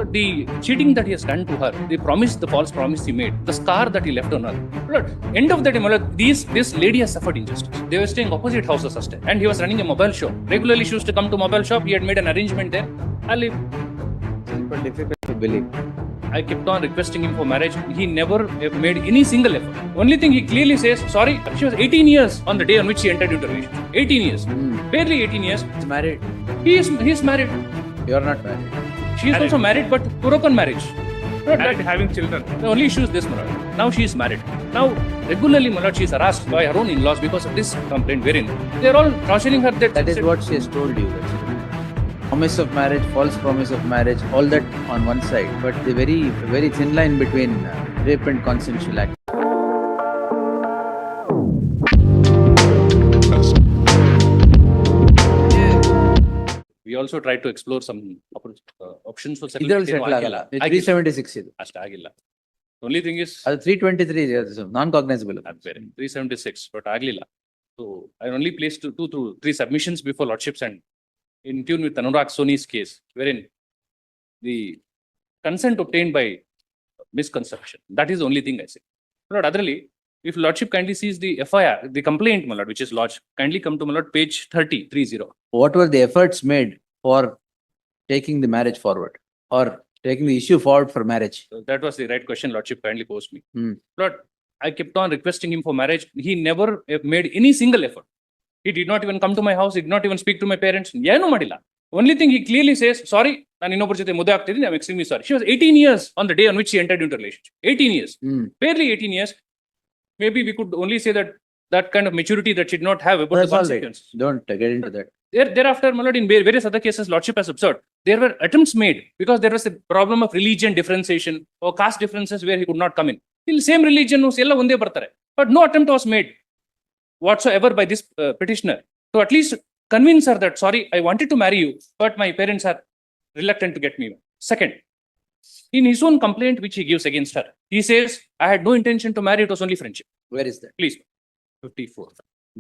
Lord, the cheating that he has done to her, the promise, the false promise he made, the scar that he left on her. Lord, end of the day, my Lord, this lady has suffered injustice. They were staying opposite houses, and he was running a mobile shop. Regularly, she used to come to mobile shop. He had made an arrangement there. Super difficult to believe. I kept on requesting him for marriage. He never made any single effort. Only thing he clearly says, sorry, she was 18 years on the day on which she entered into a relationship. 18 years. Barely 18 years. He's married. He is married. You're not married. She is also married, but broken marriage. Not Married, that- having children. The only issue is this, my lord. Now she is married. Now, regularly, my lord, she is harassed by her own in-laws because of this complaint wherein they are all torturing her. That is what she has told you. That's it. Promise of marriage, false promise of marriage, all that on one side, but the very thin line between rape and consensual act. We also tried to explore some options for ಇದರಲ್ಲಿ settlement. Settle ಆಗಲ್ಲ 376 ಇದು ಅಷ್ಟಾಗಿಲ್ಲ. Only thing is ಅದು 323 ನಾನ್ cognisable. that's very 376, but ಆಗ್ಲಿಲ್ಲ. So I only placed three submissions before lordships and in tune with Anurag Soni's case, wherein the consent obtained by misconception. That is the only thing I say. Lord, otherly, if lordship kindly sees the FIR, the complaint, my lord, which is lodged, kindly come to my lord page 30. What were the efforts made for taking the marriage forward or taking the issue forward for marriage? So that was the right question lordship kindly posed me. Hmm. Lord, I kept on requesting him for marriage. He never made any single effort. He did not even come to my house. He did not even speak to my parents. ಏನು ಮಾಡಿಲ್ಲ. Only thing he clearly says, sorry, ನಾನು ಇನ್ನೊಬ್ಬರ ಜೊತೆ ಮದುವೆ ಆಗ್ತಿದ್ದೀನಿ. I'm extremely sorry. She was 18 years on the day on which she entered into a relationship. 18 years. Barely 18 years. Maybe we could only say that kind of maturity that she did not have about That's the all right. consequences. Don't get into that. Thereafter, my lord, in various other cases, lordship has observed, there were attempts made because there was a problem of religion differentiation or caste differences where he could not come in. Still, same religion, ಎಲ್ಲ ಒಂದೇ ಬರ್ತಾರೆ. But no attempt was made whatsoever by this petitioner to at least convince her that, sorry, I wanted to marry you, but my parents are reluctant to get me. Second, in his own complaint which he gives against her, he says, I had no intention to marry, it was only friendship. Where is that? Please, 54.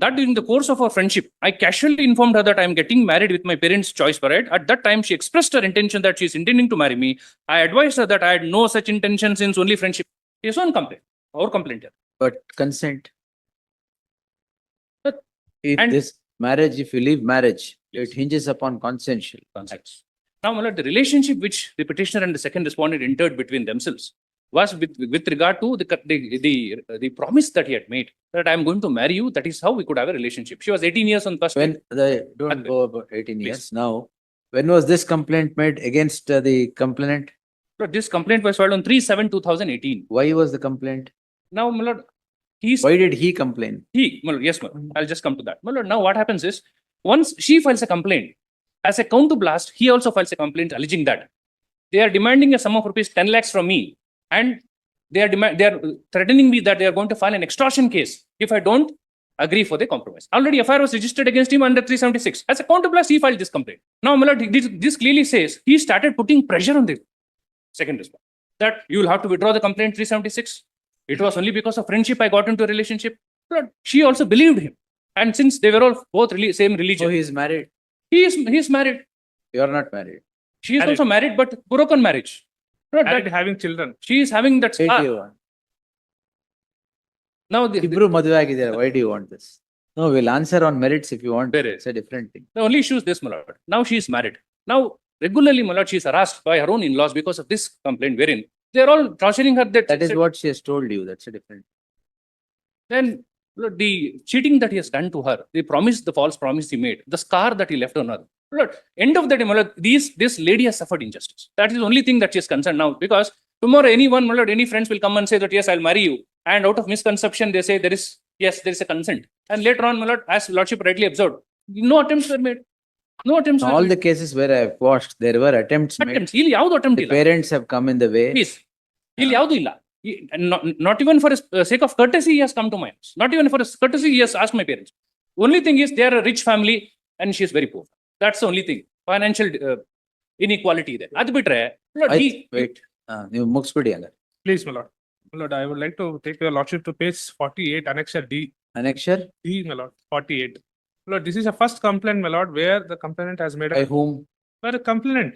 That during the course of our friendship, I casually informed her that I am getting married with my parents' choice parade. At that time, she expressed her intention that she is intending to marry me. I advised her that I had no such intention since only friendship. His own complaint, our complaint here. But consent. But- If and- this marriage, if you leave marriage, Yes. it hinges upon consensual. Concepts. Now, my lord, the relationship which the petitioner and the second respondent entered between themselves was with regard to the promise that he had made that I am going to marry you. That is how we could have a relationship. She was 18 years on first. When don't And- go about 18 Please. years now. When was this complaint made against the complainant? Lord, this complaint was filed on 3/7/2018. Why was the complaint? Now, my lord, Why did he complain? my lord, yes, my lord, I'll just come to that. My lord, now what happens is once she files a complaint as a counter blast, he also files a complaint alleging that they are demanding a sum of rupees 10 lakhs from me, and they are threatening me that they are going to file an extortion case if I don't agree for the compromise. Already FIR was registered against him under 376. As a counter blast, he filed this complaint. Now, my lord, this clearly says he started putting pressure on the second respondent that you will have to withdraw the complaint 376. It was only because of friendship I got into a relationship. Lord, she also believed him. And since they were all both same So religion, he is married. he is married. You are not married. She is Married. also married, but broken marriage. Lord, Married, that having children. she is having that scar. 81. Now, ಇಬ್ರು ಮದುವೆ ಆಗಿದ್ದಾರೆ. Why do you want this? No, we'll answer on merits if you want. ಬೇರೆ. It's a different thing. the only issue is this, my lord. Now she is married. Now, regularly, my lord, she is harassed by her own in-laws because of this complaint wherein they are all torturing her. That is what she has told you. That's a different. Then, Lord, the cheating that he has done to her, the promise, the false promise he made, the scar that he left on her. Lord, end of the day, my lord, this lady has suffered injustice. That is the only thing that she is concerned now, because tomorrow anyone, my lord, any friends will come and say that yes, I'll marry you, and out of misconception they say there is a consent, and later on, my lord, as lordship rightly observed, no attempts were made. No attempts. were All made. the cases where I have watched, there were attempts made. Attempts. ಇಲ್ಲಿ ಯಾವ್ದು attempt The ಇಲ್ಲ. parents have come in the way. Please. ಇಲ್ಲಿ ಯಾವ್ದು ಇಲ್ಲ. Not even for the sake of courtesy, he has come to my house. Not even for his courtesy, he has asked my parents. Only thing is, they are a rich family and she is very poor. That's the only thing. Financial inequality there. ಅದು ಬಿಟ್ರೆ, Lord, Wait. ನೀವು ಮುಗಿಸ್ಬಿಡಿ ಹಂಗಾರೆ. Please, my lord. My lord, I would like to take your lordship to page 48, annexure D. Annexure D, my lord, 48. My lord, this is a first complaint, my lord, where the complainant has made by a whom? were a complainant,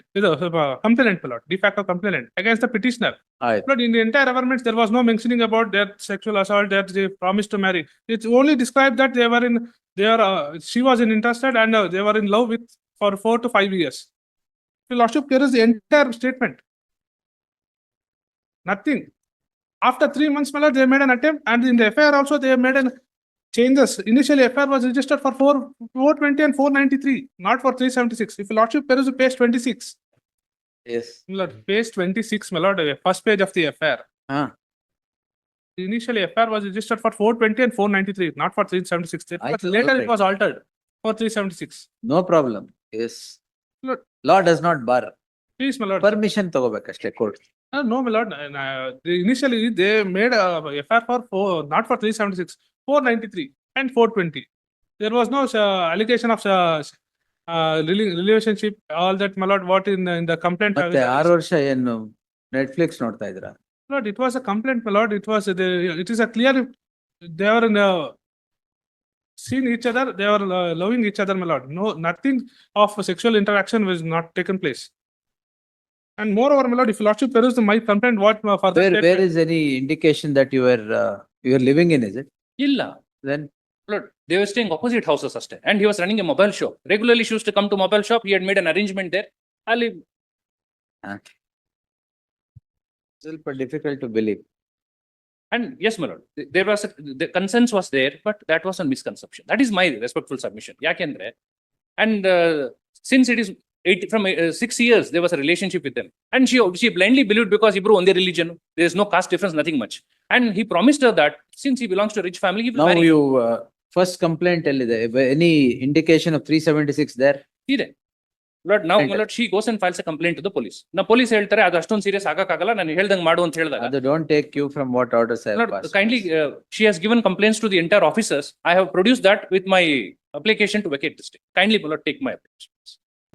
complainant, my lord, de facto complainant against the petitioner. ಆಯ್ತು. But in the entire government, there was no mentioning about their sexual assault, that they promised to marry. It's only described that she was interested and they were in love with for 4 to 5 years. Your lordship, here is the entire statement. Nothing. After 3 months, my lord, they made an attempt, and in the FIR also they made an changes. Initially, FIR was registered for 420 and 493, not for 376. If your lordship, there is a page 26. Yes. My lord, page 26, my lord, first page of the FIR. ಹಾ. Initially, FIR was registered for 420 and 493, not for 376. But Aye, later okay. it was altered for 376. No problem. Yes. Lord. Law does not bar. Please, my lord. Permission ತಗೋಬೇಕಷ್ಟೇ court. No, my lord. Initially, they made a FIR for not for 376, 493 and 420. There was no allegation of relationship. All that, my lord. What in the complaint? ಮತ್ತೆ 6 ವರ್ಷ ಏನು Netflix ನೋಡ್ತಾ ಇದ್ರಾ? Lord, it was a complaint, my lord. It is a clear. They were in seen each other. They were loving each other, my lord. No, nothing of sexual interaction was not taken place. And moreover, my lord, if your lordship peruse my complaint, what for the Where is any indication that you were living in, is it? ಇಲ್ಲ. Then Lord, they were staying opposite houses ಅಷ್ಟೇ. And he was running a mobile shop. Regularly she used to come to mobile shop. He had made an arrangement there. ಅಲ್ಲಿ ಸ್ವಲ್ಪ difficult to believe. And yes, my lord, there was the consent was there, but that was a misconception. That is my respectful submission. ಯಾಕೆಂದ್ರೆ, and since it is 6 years, there was a relationship with them, and she blindly believed because Hebrew on their religion, there is no caste difference, nothing much. And he promised her that since he belongs to a rich family, he will Now marry. you first complaint ಎಲ್ಲಿದೆ? Any indication of 376 there? ಇದೆ. Lord, now, my Enter. lord, she goes and files a complaint to the police. Now, police ಹೇಳ್ತಾರೆ ಅದು ಅಷ್ಟೊಂದು serious ಆಗಕ್ಕಾಗಲ್ಲ, ನಾನು ಹೇಳ್ದಂಗೆ ಮಾಡು ಅಂತ ಹೇಳಿದಾಗ, ಅದು don't take you from what orders I have Lord, passed. kindly, she has given complaints to the entire officers. I have produced that with my application to vacate district. Kindly, my lord, take my application.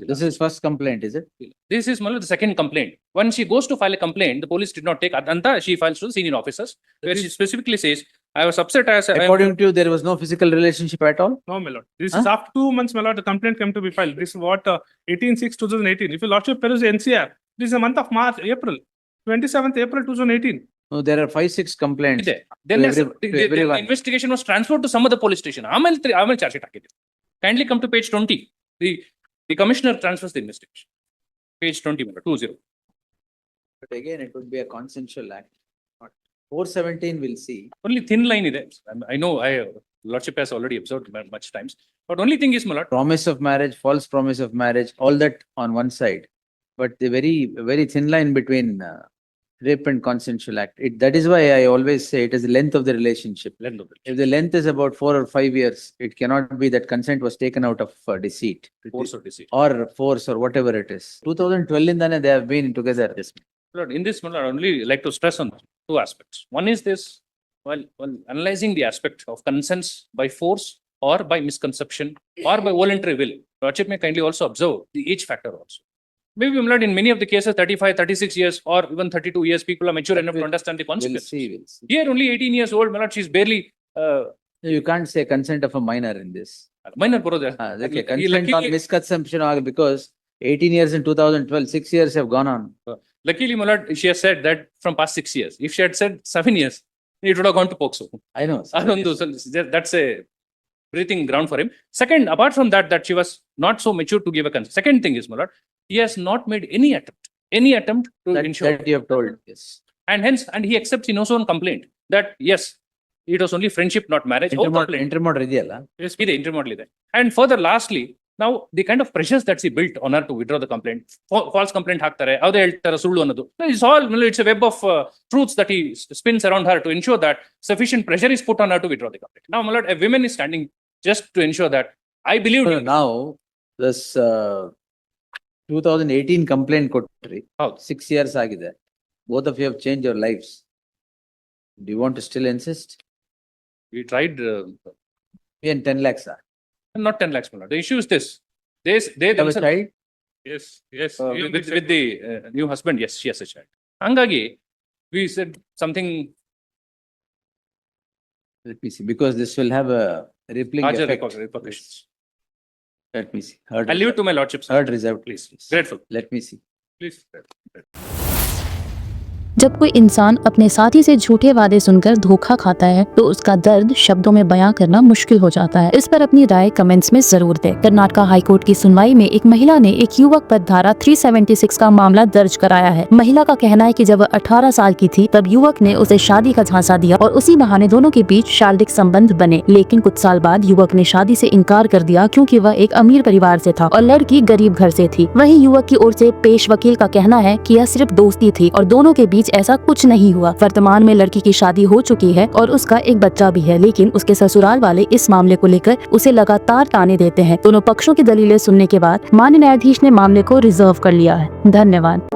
This is first complaint, is it? This is, my lord, the second complaint. When she goes to file a complaint, the police did not take Adanta. She files to the senior officers, where she specifically says, I was upset as According to you, there was no physical relationship at all? No, my lord. This is after 2 months, my lord, the complaint came to be filed. This is what 18/6/2018. If your lordship peruse NCR, this is the month of April, 27th April 2018. No, there are 5-6 complaints. ಇದೆ. Then To the everyone. investigation was transferred to some other police station. ಆಮೇಲೆ charge sheet ಹಾಕಿದ್ರು. Kindly come to page 20. The commissioner transfers the investigation. Page 20, 20. But again, it would be a consensual act. 417 we'll see. Only thin line ಇದೆ. I know lordship has already observed much times. But only thing is, my lord, Promise of marriage, false promise of marriage, all that on one side. But the very thin line between rape and consensual act. That is why I always say it is the length of the relationship. length of the If the length is about 4 or 5 years, it cannot be that consent was taken out of deceit force or deceit. or force or whatever it is. 2012 indane they have been together. Yes, Lord, in this, my lord, I only like to stress on 2 aspects. One is this, while analyzing the aspect of consents by force or by misconception or by voluntary will, lordship may kindly also observe the age factor also. Maybe, my lord, in many of the cases, 35, 36 years or even 32 years, people are mature enough to understand the We'll consequences. we'll see. Here, only 18 years old, my lord, she's barely You can't say consent of a minor in this. minor ಬರೋದು. Okay, He consent on luckily- misconception because 18 years in 2012, 6 years have gone on. Luckily, my lord, she has said that from past 6 years. If she had said 7 years, it would have gone to POCSO. I know. ಅದೊಂದು that's a breathing ground for him. Second, apart from that she was not so mature to give a consent. Second thing is, my lord, he has not made any attempt to ensure. That you have told, yes. And he accepts in his own complaint that yes, it was only friendship, not marriage. Oh, complaint. Intermodal ಇದೆಯಲ್ಲ? ಇದೆ, intermodal ಇದೆ. And further, lastly, now the kind of pressures that she built on her to withdraw the complaint, false complaint ಹಾಕ್ತಾರೆ, ಯಾವುದೇ ಹೇಳ್ತಾರೆ ಸುಳ್ಳು ಅನ್ನೋದು. It's all, it's a web of truths that he spins around her to ensure that sufficient pressure is put on her to withdraw the complaint. Now, my lord, a woman is standing just to ensure that I believe. Now, this 2018 complaint ಕೊಟ್ರಿ, ಹೌದು. 6 years ಆಗಿದೆ. Both of you have changed your lives. Do you want to still insist? We tried ಏನ್ 10 lakhs? not 10 lakhs, my lord. The issue is this. They Have a themselves, child? Yes, yes. with the new husband, yes, she has a child. ಹಂಗಾಗಿ we said something Let me see, because this will have a rippling larger effect. repercussions. Let me see. Heard I'll leave it to reserved. my lordship, sir. Heard reserved. Please. Grateful. Let me see. Please. जब कोई इंसान अपने साथी से झूठे वादे सुनकर धोखा खाता है तो उसका दर्द शब्दों में बयां करना मुश्किल हो जाता है। इस पर अपनी राय कमेंट्स में जरूर दें। कर्नाटका हाई कोर्ट की सुनवाई में एक महिला ने एक युवक पर धारा 376 का मामला दर्ज कराया है। महिला का कहना है कि जब वह 18 साल की थी तब युवक ने उसे शादी का झांसा दिया और उसी बहाने दोनों के बीच शारीरिक संबंध बने, लेकिन कुछ साल बाद युवक ने शादी से इनकार कर दिया क्योंकि वह एक अमीर परिवार से था और लड़की गरीब घर से थी। वहीं युवक की ओर से पेश वकील का कहना है कि यह सिर्फ दोस्ती थी और दोनों के बीच ऐसा कुछ नहीं हुआ। वर्तमान में लड़की की शादी हो चुकी है और उसका एक बच्चा भी है, लेकिन उसके ससुराल वाले इस मामले को लेकर उसे लगातार ताने देते हैं। दोनों पक्षों की दलीलें सुनने के बाद माननीय न्यायाधीश ने मामले को रिजर्व कर लिया है। धन्यवाद।